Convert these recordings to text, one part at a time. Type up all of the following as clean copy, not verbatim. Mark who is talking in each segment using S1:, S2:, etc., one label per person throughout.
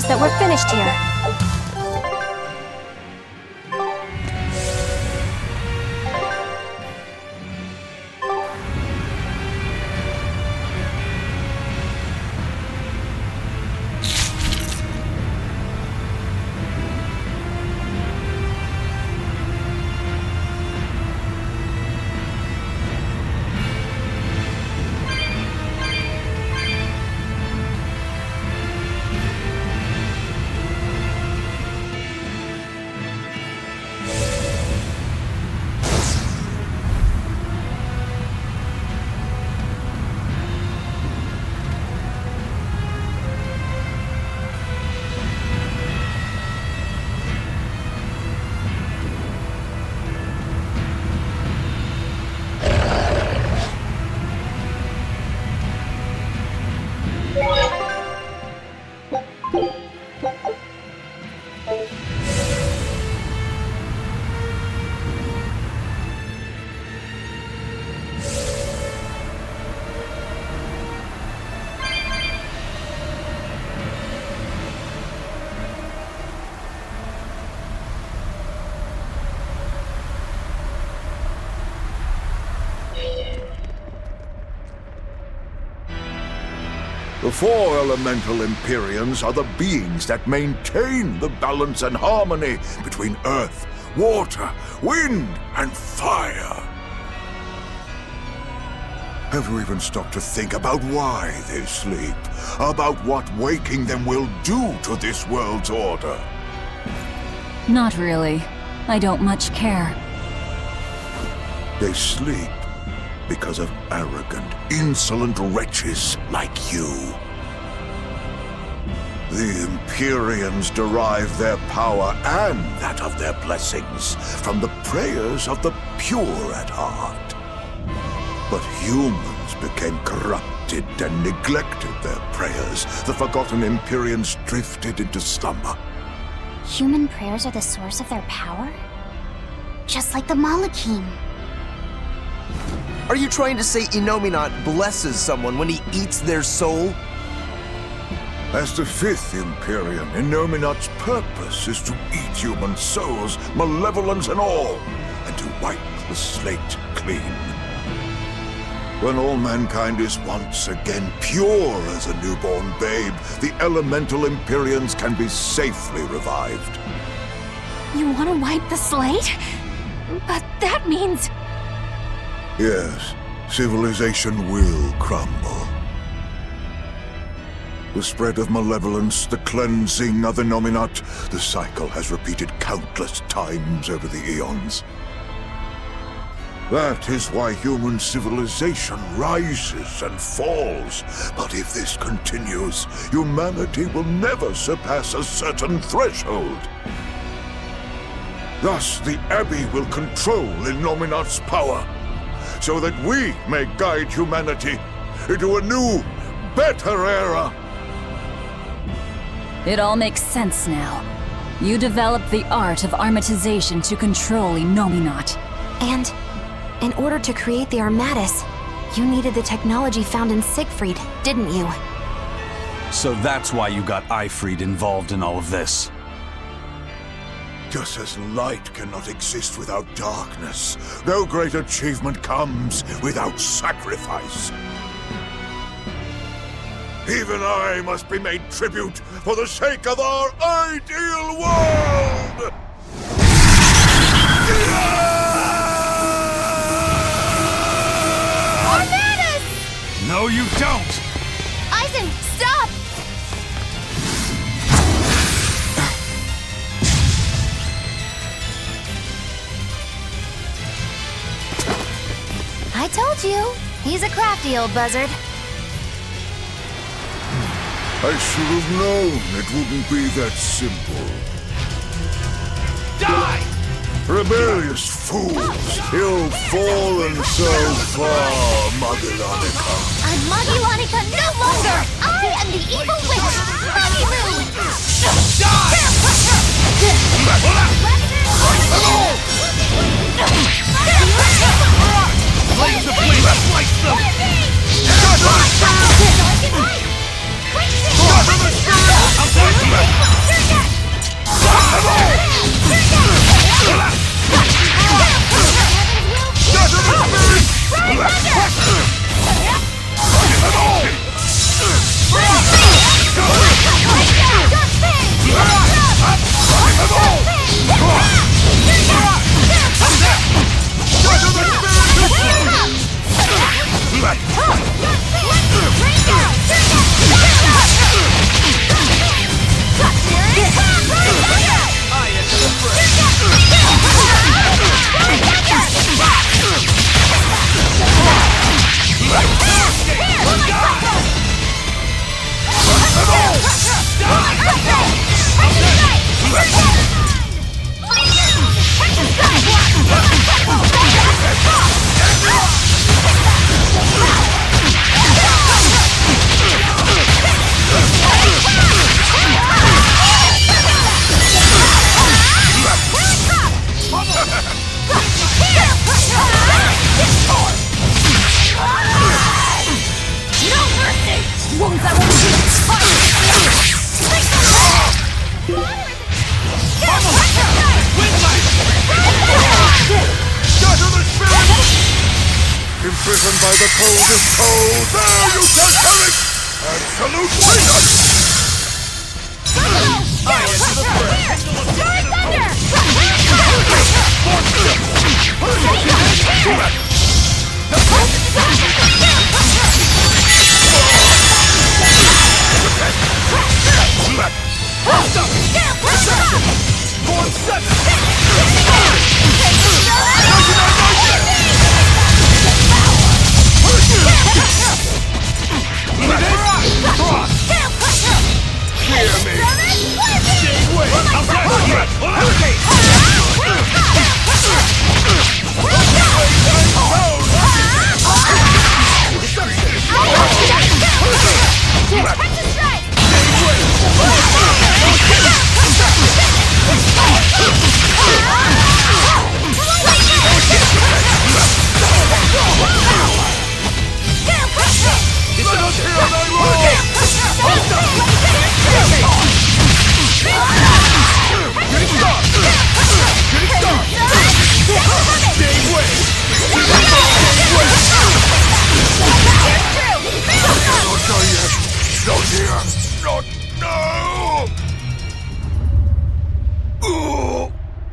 S1: that we're finished here.
S2: The four elemental Empyreans are the beings that maintain the balance and harmony between earth, water, wind, and fire. Have you even stopped to think about why they sleep? About what waking them will do to this world's order?
S3: Not really. I don't much care.
S2: They sleep because of arrogant, insolent wretches like you. The Empyreans derive their power and that of their blessings from the prayers of the pure at heart. But humans became corrupted and neglected their prayers. The forgotten Empyreans drifted into slumber.
S1: Human prayers are the source of their power? Just like the Malachim.
S4: Are you trying to say Innominat blesses someone when he eats their soul?
S2: As the fifth Empyrean, Innominat's purpose is to eat human souls, malevolence and all, and to wipe the slate clean. When all mankind is once again pure as a newborn babe, the elemental Empyreans can be safely revived.
S1: You want to wipe the slate? But that means...
S2: Yes, civilization will crumble. The spread of malevolence, the cleansing of Innominat, the cycle has repeated countless times over the eons. That is why human civilization rises and falls. But if this continues, humanity will never surpass a certain threshold. Thus, the Abbey will control Innominat's power, so that we may guide humanity into a new, better era.
S3: It all makes sense now. You developed the art of armatization to control Innominat.
S5: And in order to create the Armatus, you needed the technology found in Siegfried, didn't you?
S6: So that's why you got Ifried involved in all of this.
S2: Just as light cannot exist without darkness, no great achievement comes without sacrifice. Even I must be made tribute for the sake of our ideal world!
S1: Armatus!
S6: No, you don't!
S1: Eisen, stop! I told you, he's a crafty old buzzard.
S2: I should have known it wouldn't be that simple.
S6: Die!
S2: Rebellious fools! You've fallen so far, Magilonica.
S1: I'm Magilonica no longer! I am the evil witch, Magilu!
S6: Blaze the blade! Slice them!
S2: Imprisoned by the coldest cold, there you shall have it! Absolute freedom!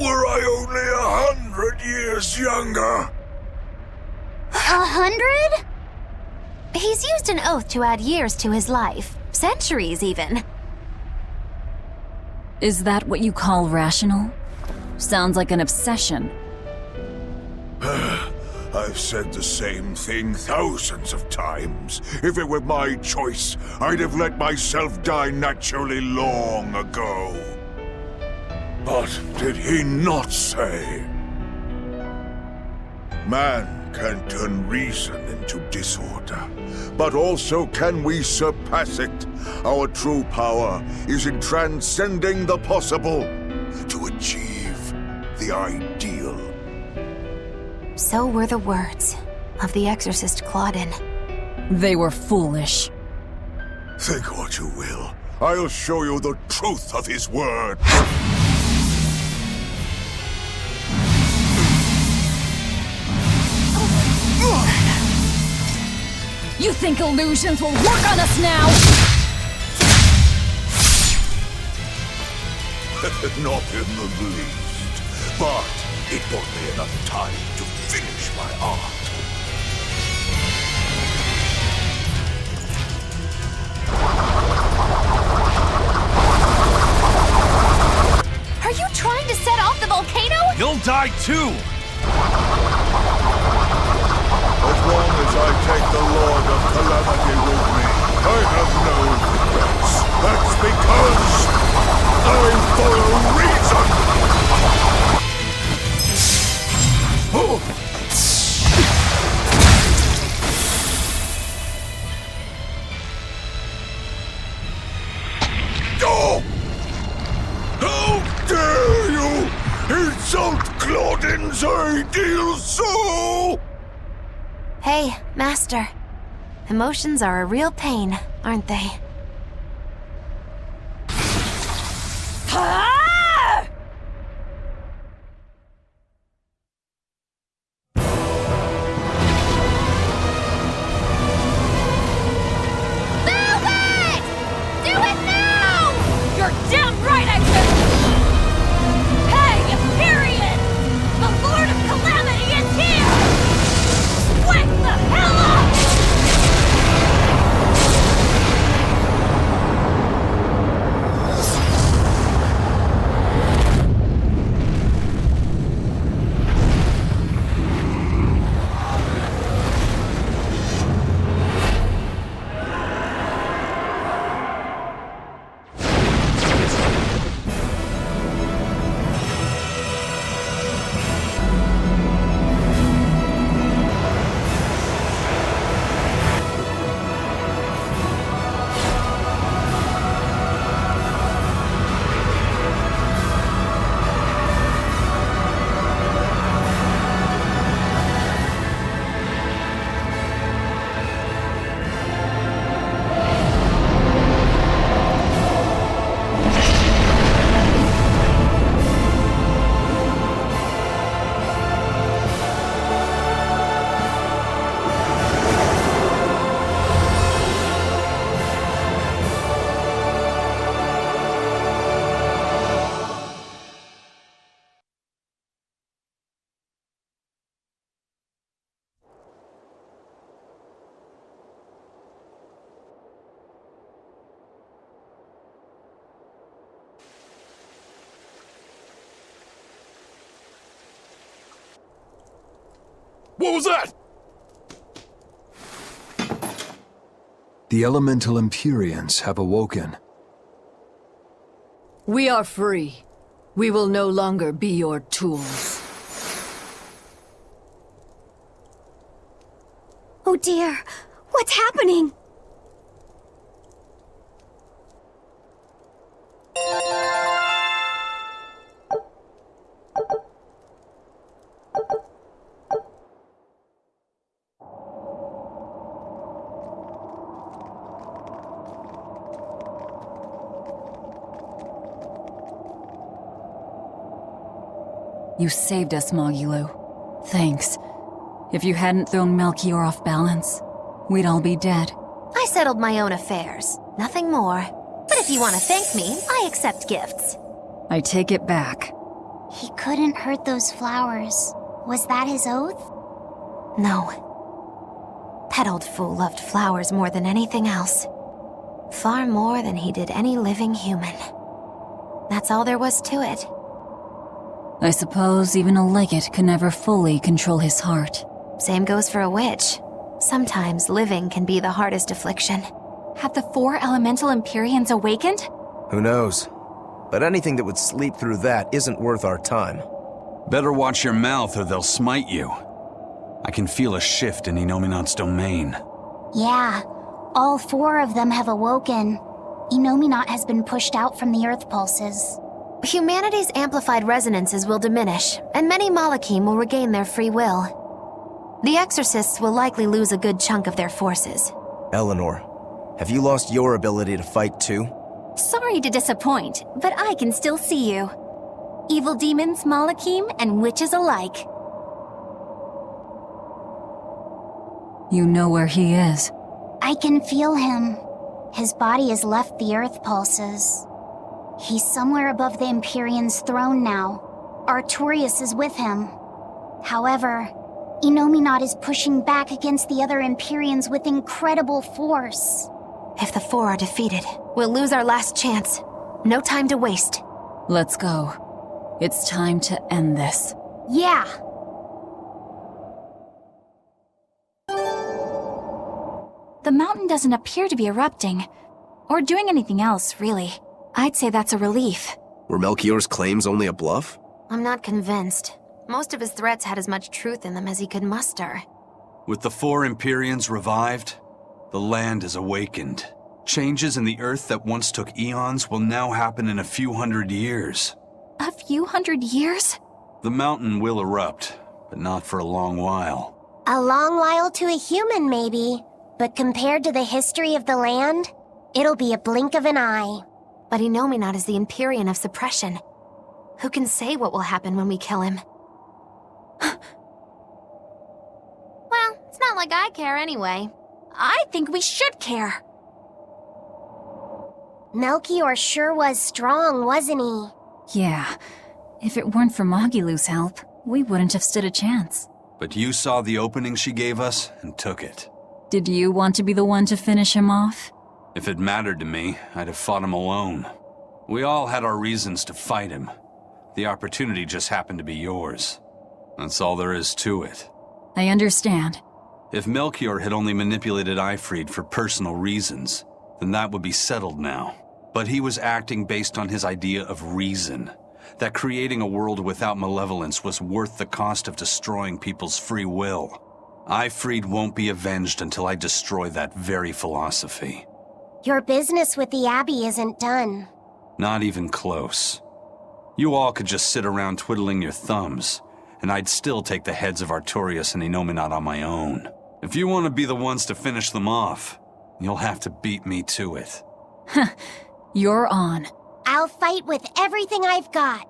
S2: Were I only 100 years younger?
S1: 100? He's used an oath to add years to his life. Centuries, even.
S3: Is that what you call rational? Sounds like an obsession.
S2: I've said the same thing thousands of times. If it were my choice, I'd have let myself die naturally long ago. But did he not say? Man can turn reason into disorder, but also can we surpass it. Our true power is in transcending the possible. to achieve the ideal.
S5: So were the words of the exorcist Claudin.
S3: They were foolish.
S2: Think what you will. I'll show you the truth of his words.
S3: You think illusions will work on us now?
S2: Not in the least. But it bought me enough time to finish my art.
S5: Are you trying to set off the volcano?
S6: You'll die too!
S2: As long as I take the Lord of Calamity with me, I have no regrets. That's because I'm for a reason! Oh. Oh! How dare you insult Claudin's ideal soul!
S5: Hey, Master. Emotions are a real pain, aren't they?
S2: What was that?
S7: The elemental Empyreans have awoken.
S8: We are free. We will no longer be your tools.
S1: Oh dear, what's happening?
S3: You saved us, Mogulu. Thanks. If you hadn't thrown Melchior off balance, we'd all be dead.
S5: I settled my own affairs. Nothing more. But if you want to thank me, I accept gifts.
S3: I take it back.
S1: He couldn't hurt those flowers. Was that his oath?
S5: No. That old fool loved flowers more than anything else. Far more than he did any living human. That's all there was to it.
S3: I suppose even a legate can never fully control his heart.
S5: Same goes for a witch. Sometimes living can be the hardest affliction. Have the 4 elemental Empyreans awakened?
S4: Who knows? But anything that would sleep through that isn't worth our time.
S6: Better watch your mouth or they'll smite you. I can feel a shift in Inominat's domain.
S1: Yeah, all 4 of them have awoken. Inominat has been pushed out from the Earth pulses.
S5: Humanity's amplified resonances will diminish, and many Malachim will regain their free will. The Exorcists will likely lose a good chunk of their forces.
S4: Eleanor, have you lost your ability to fight too?
S1: Sorry to disappoint, but I can still see you. Evil demons, Malachim, and witches alike.
S3: You know where he is.
S1: I can feel him. His body has left the earth pulses. He's somewhere above the Empyrean's throne now. Artorias is with him. However, Innominat is pushing back against the other Empyreans with incredible force.
S5: If the Four are defeated, we'll lose our last chance. No time to waste.
S3: Let's go. It's time to end this.
S1: Yeah. The mountain doesn't appear to be erupting, or doing anything else, really. I'd say that's a relief.
S4: Were Melchior's claims only a bluff?
S5: I'm not convinced. Most of his threats had as much truth in them as he could muster.
S6: With the 4 Empyreans revived, the land is awakened. Changes in the earth that once took eons will now happen in a few hundred years.
S1: A few hundred years?
S6: The mountain will erupt, but not for a long while.
S1: A long while to a human, maybe. But compared to the history of the land, it'll be a blink of an eye.
S5: But Innominat is the Empyrean of suppression. Who can say what will happen when we kill him? Well, it's not like I care anyway.
S1: I think we should care. Melchior sure was strong, wasn't he?
S3: Yeah. If it weren't for Magilu's help, we wouldn't have stood a chance.
S6: But you saw the opening she gave us and took it.
S3: Did you want to be the one to finish him off?
S6: If it mattered to me, I'd have fought him alone. We all had our reasons to fight him. The opportunity just happened to be yours. That's all there is to it.
S3: I understand.
S6: If Melchior had only manipulated Ifrid for personal reasons, then that would be settled now. But he was acting based on his idea of reason, that creating a world without malevolence was worth the cost of destroying people's free will. Ifrid won't be avenged until I destroy that very philosophy.
S1: Your business with the Abbey isn't done.
S6: Not even close. You all could just sit around twiddling your thumbs, and I'd still take the heads of Artorias and Innominat on my own. If you want to be the ones to finish them off, you'll have to beat me to it.
S3: You're on.
S1: I'll fight with everything I've got.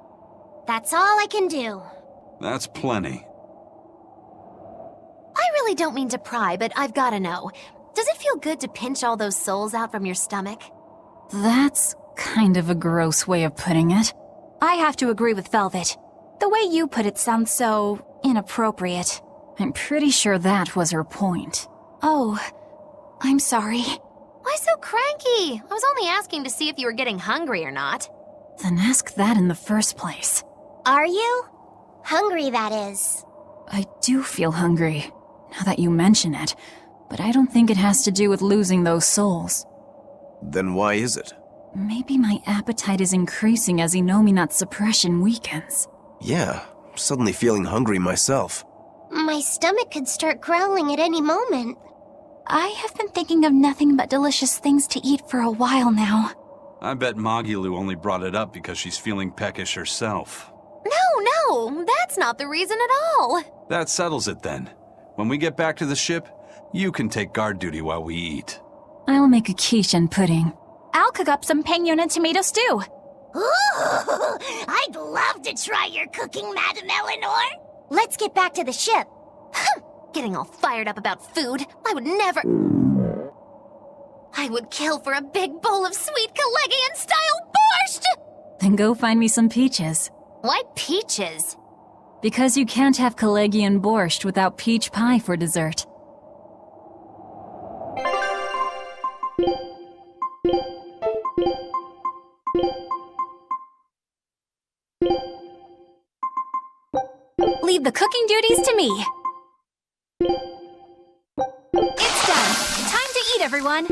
S1: That's all I can do.
S6: That's plenty.
S5: I really don't mean to pry, but I've gotta know. Does it feel good to pinch all those souls out from your stomach?
S3: That's kind of a gross way of putting it.
S1: I have to agree with Velvet. The way you put it sounds so inappropriate.
S3: I'm pretty sure that was her point.
S1: Oh, I'm sorry.
S5: Why so cranky? I was only asking to see if you were getting hungry or not.
S3: Then ask that in the first place.
S1: Are you? Hungry, that is.
S3: I do feel hungry, now that you mention it, but I don't think it has to do with losing those souls.
S4: Then why is it?
S3: Maybe my appetite is increasing as Innominat's suppression weakens.
S4: Yeah, I'm suddenly feeling hungry myself.
S1: My stomach could start growling at any moment. I have been thinking of nothing but delicious things to eat for a while now.
S6: I bet Magilu only brought it up because she's feeling peckish herself.
S5: No, that's not the reason at all.
S6: That settles it then. When we get back to the ship, you can take guard duty while we eat.
S3: I'll make a quiche and pudding.
S1: I'll cook up some pinyon and tomato stew. Ooh, I'd love to try your cooking, Madam Eleanor. Let's get back to the ship.
S5: Getting all fired up about food. I would never... I would kill for a big bowl of sweet Calegian-style borscht!
S3: Then go find me some peaches.
S5: Why peaches?
S3: Because you can't have Calegian borscht without peach pie for dessert.
S1: Leave the cooking duties to me. It's done. Time to eat, everyone.